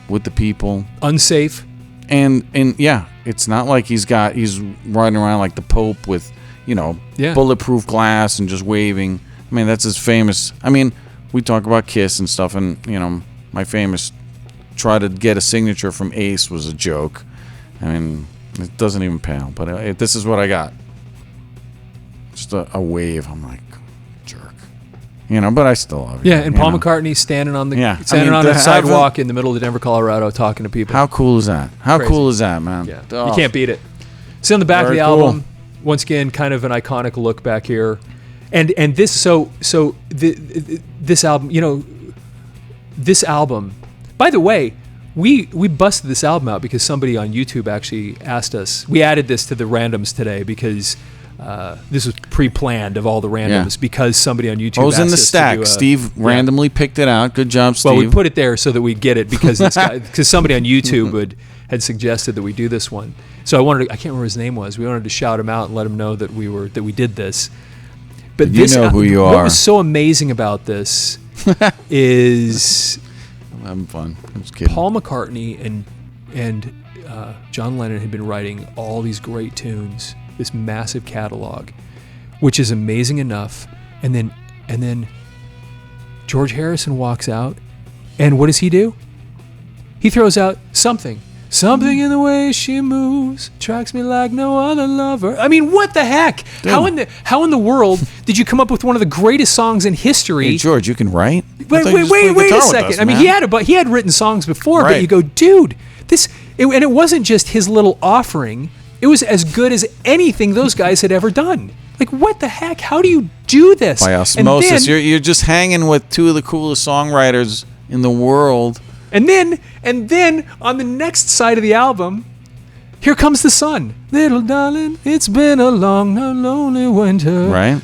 with the people. Unsafe. And yeah, it's not like he's riding around like the Pope with, bulletproof glass and just waving. I mean, that's his famous. I mean, we talk about Kiss and stuff, and, my famous try to get a signature from Ace was a joke. I mean, it doesn't even pale, but this is what I got. Just a wave. I'm like, jerk. But I still love you. Yeah, and Paul McCartney standing on the sidewalk in the middle of Denver, Colorado, talking to people. How cool is that? How Crazy. Cool is that, man? Yeah. You can't beat it. See on the back of the album, once again, kind of an iconic look back here. And this this album, this album, by the way, we busted this album out because somebody on YouTube actually asked us. We added this to the randoms today because this was pre-planned of all the randoms because somebody on YouTube. It was in the stack. Steve randomly picked it out. Good job, Steve. Well, we put it there so that we get it because because somebody on YouTube had suggested that we do this one. So I can't remember what his name was. We wanted to shout him out and let him know that we did this. But you know who you are. What was so amazing about this is. I'm having fun. I'm just kidding. Paul McCartney and John Lennon had been writing all these great tunes, this massive catalog, which is amazing enough. And then George Harrison walks out, and what does he do? He throws out something in the way she moves attracts me like no other lover. I mean, what the heck? Dude. How in the world did you come up with one of the greatest songs in history? Hey, George, you can write? Wait a second. I mean, he had written songs before, right. But you go, dude, and it wasn't just his little offering. It was as good as anything those guys had ever done. Like, what the heck? How do you do this? By osmosis. You're just hanging with two of the coolest songwriters in the world. And then on the next side of the album, here comes the sun. Little darling, it's been a long, lonely winter. Right.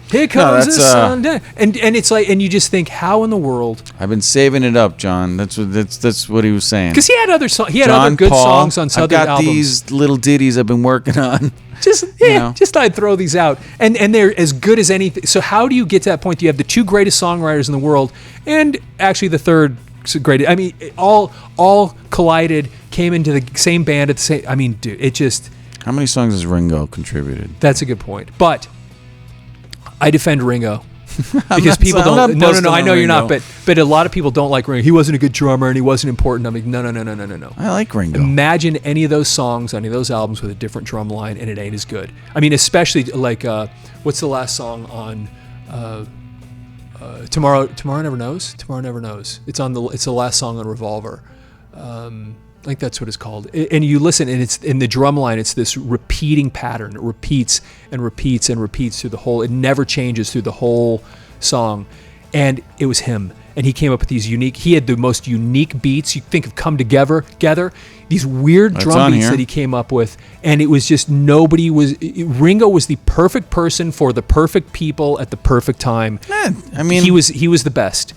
Here comes the sun. And it's like, and you just think, how in the world? I've been saving it up, John. That's what he was saying. Because he had other songs. He had other good songs on Southern albums. I've got these little ditties I've been working on. Just I'd throw these out, and they're as good as anything. So how do you get to that point? You have the two greatest songwriters in the world, and actually the third greatest. I mean, all collided, came into the same band at the same. I mean, dude, it just. How many songs has Ringo contributed? That's a good point, but I defend Ringo. Because people don't. No. I know you're not, but a lot of people don't like Ringo. He wasn't a good drummer and he wasn't important. I'm like, no. I like Ringo. Imagine any of those songs, any of those albums with a different drum line, and it ain't as good. I mean, especially like what's the last song on Tomorrow Never Knows? Tomorrow Never Knows. It's the last song on Revolver. I think that's what it's called. And you listen, and it's in the drum line. It's this repeating pattern. It repeats and repeats and repeats through the whole. It never changes through the whole song. And it was him. And he came up with these unique. He had the most unique beats. You think of "Come Together," these weird drum beats that he came up with. And it was just nobody was. Ringo was the perfect person for the perfect people at the perfect time. I mean, he was the best.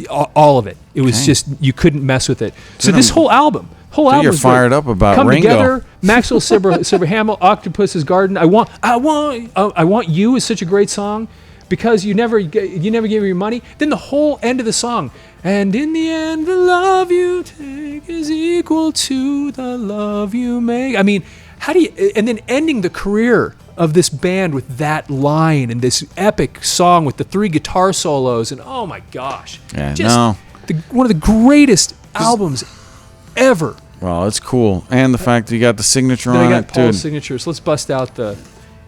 All of it. It was just you couldn't mess with it. So this whole album. You're fired up about Come Ringo. Together, Maxwell Silverhammer, Octopus's Garden. I want you is such a great song because you never gave me your money. Then the whole end of the song, and in the end, the love you take is equal to the love you make. I mean, how do you? And then ending the career of this band with that line and this epic song with the 3 guitar solos, and oh my gosh, Yeah, just no. one of the greatest albums ever. Well, it's cool. And the fact that you got the signature Then on I it, got Paul's dude. signature. So let's bust out the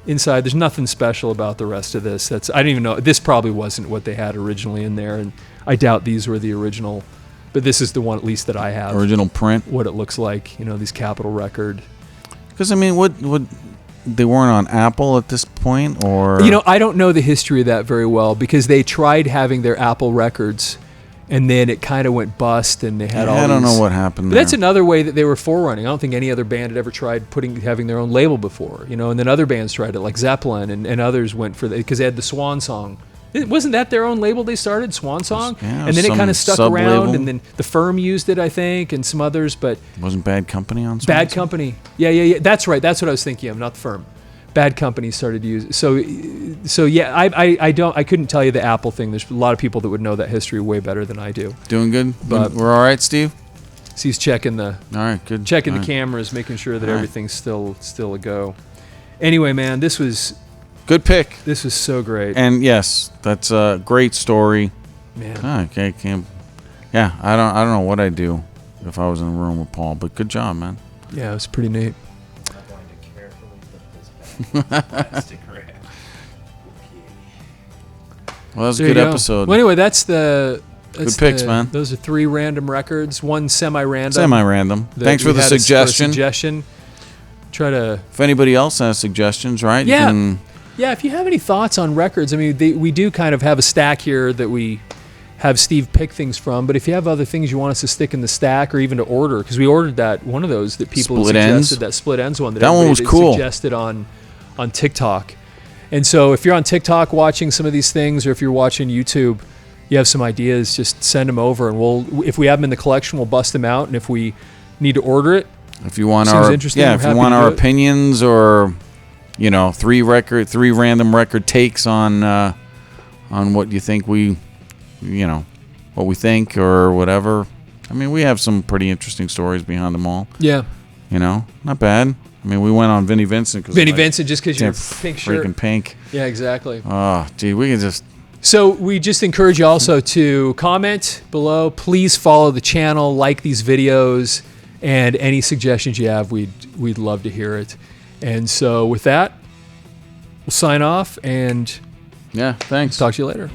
inside. There's nothing special about the rest of this. I didn't even know. This probably wasn't what they had originally in there, and I doubt these were the original. But this is the one, at least, that I have. Original print. What it looks like, these Capitol record. Because, I mean, what they weren't on Apple at this point? Or I don't know the history of that very well, because they tried having their Apple records, and then it kind of went bust, and they had all I don't these- know what happened But there. that's another way that they were forerunning. I don't think any other band had ever tried having their own label before, and then other bands tried it, like Zeppelin and others went for that, because they had the Swan Song. Wasn't that their own label they started, Swan Song? Yeah, and then it some kind of stuck sub-label. around, and then The Firm used it, I think, and some others, but Wasn't Bad Company on Swan Bad Song? Company. Yeah. That's right. That's what I was thinking of, not The Firm. Bad Company started to use it. So yeah, I couldn't tell you the Apple thing. There's a lot of people that would know that history way better than I do. Doing good? But- We're all right, Steve? So he's checking All right, good. the All right. cameras, making sure that All right. everything's still a go. Anyway, man, this was Good pick. so great. And yes, that's a great story. Man, Okay, can't. Yeah, I don't know what I'd do if I was in a room with Paul, but good job, man. yeah, it was pretty neat. I'm going to carefully put this back on Instagram. Well, that was a There you good go. episode. Well, anyway, that's picks, man. Those are 3 random records, 1 semi-random. Semi-random. that Thanks we for the had as- suggestion. Try to. If anybody else has suggestions, right? Yeah. You can, Yeah, if you have any thoughts on records, I mean, we do kind of have a stack here that we have Steve pick things from. But if you have other things you want us to stick in the stack, or even to order, because we ordered one of those that people Split suggested, Ends? that Split Ends one that That one everybody was cool. suggested on TikTok. And so if you're on TikTok watching some of these things, or if you're watching YouTube, you have some ideas, just send them over, and if we have them in the collection, we'll bust them out. And if we need to order it, if you want Seems our interesting. yeah, We're if you happy want to our do it. opinions, or 3 random record takes on what you think what we think or whatever. I mean, we have some pretty interesting stories behind them all. yeah, Not bad. I mean, we went on Vinnie Vincent because Vinnie Vincent, just because you're freaking pink shirt. pink. Yeah, exactly. Oh, gee, we can just. So we just encourage you also to comment below. Please follow the channel, like these videos, and any suggestions you have, we'd love to hear it. And so with that, we'll sign off and Yeah, thanks. talk to you later.